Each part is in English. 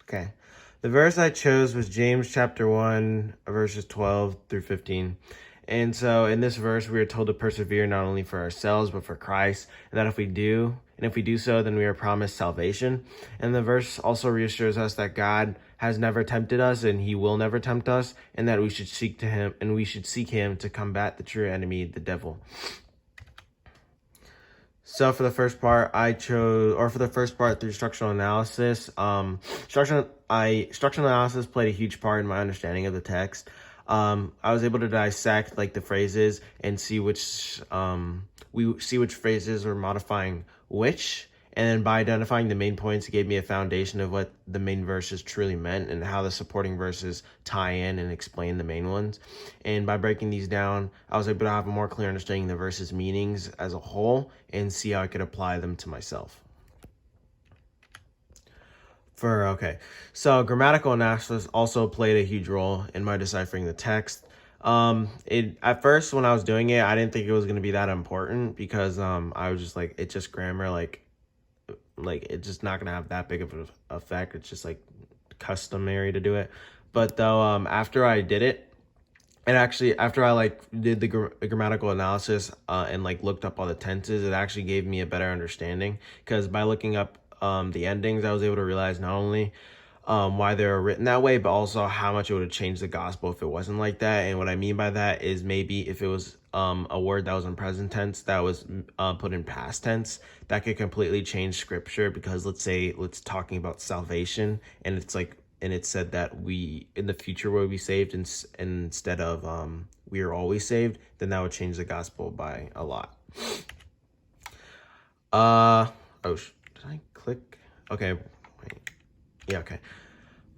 Okay. The verse I chose was James chapter 1, verses 12 through 15. And so in this verse, we are told to persevere not only for ourselves, but for Christ. And that if we do so, then we are promised salvation. And the verse also reassures us that God has never tempted us and he will never tempt us, and that we should seek him to combat the true enemy, the devil. So for the first part, through structural analysis, structural analysis played a huge part in my understanding of the text. I was able to dissect like the phrases and see which phrases were modifying which, and then by identifying the main points, it gave me a foundation of what the main verses truly meant and how the supporting verses tie in and explain the main ones. And by breaking these down, I was able to have a more clear understanding of the verses' meanings as a whole and see how I could apply them to myself. So grammatical analysis also played a huge role in my deciphering the text. At first when I was doing it, I didn't think it was going to be that important because I was just like, it's just grammar, like it's just not going to have that big of an effect. It's just like customary to do it. But though after I did it, and actually after I like did the grammatical analysis and like looked up all the tenses, it actually gave me a better understanding, because by looking up the endings, I was able to realize not only why they were written that way, but also how much it would have changed the gospel if it wasn't like that. And what I mean by that is maybe if it was a word that was in present tense that was put in past tense, that could completely change scripture. Because let's talking about salvation, and it said that we in the future will be saved instead of we are always saved, then that would change the gospel by a lot. Did I click? Okay, wait. Yeah, okay.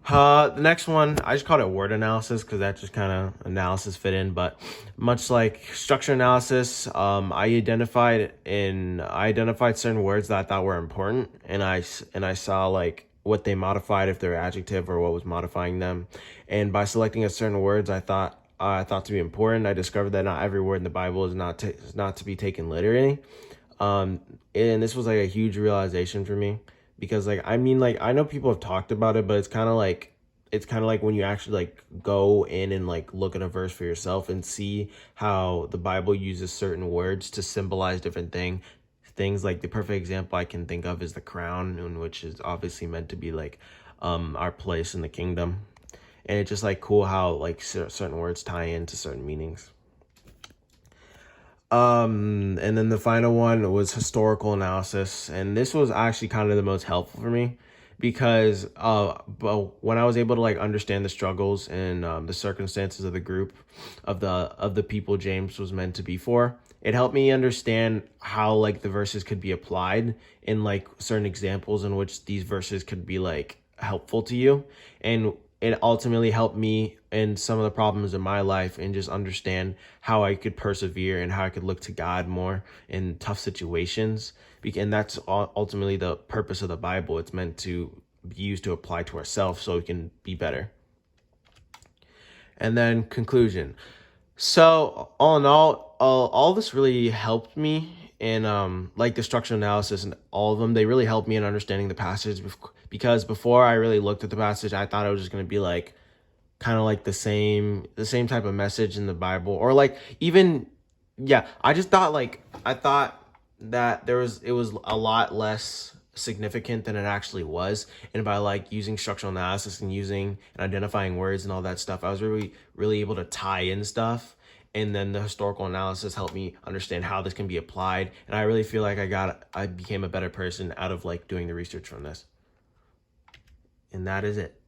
The next one, I just called it word analysis because that just kind of analysis fit in. But much like structure analysis, I identified certain words that I thought were important, and I saw like what they modified, if they're adjective or what was modifying them. And by selecting a certain words I thought to be important, I discovered that not every word in the Bible is not to be taken literally. And this was like a huge realization for me, because like I know people have talked about it, but it's kind of like when you actually like go in and like look at a verse for yourself and see how the Bible uses certain words to symbolize different things. Like the perfect example I can think of is the crown, which is obviously meant to be like our place in the kingdom. And it's just like cool how like certain words tie into certain meanings. And then the final one was historical analysis, and this was actually kind of the most helpful for me, because but when I was able to like understand the struggles and the circumstances of the group of the people James was meant to be for, it helped me understand how like the verses could be applied in like certain examples in which these verses could be like helpful to you. And it ultimately helped me in some of the problems in my life, and just understand how I could persevere and how I could look to God more in tough situations. And that's ultimately the purpose of the Bible. It's meant to be used to apply to ourselves so we can be better. And then conclusion. So all in all this really helped me in like the structural analysis, and all of them, they really helped me in understanding the passage, because before I really looked at the passage, I thought it was just going to be like kind of like the same type of message in the Bible, or like even I thought that it was a lot less significant than it actually was. And by like using structural analysis and using and identifying words and all that stuff, I was really able to tie in stuff. And then the historical analysis helped me understand how this can be applied, and I really feel like I became a better person out of like doing the research from this. And that is it.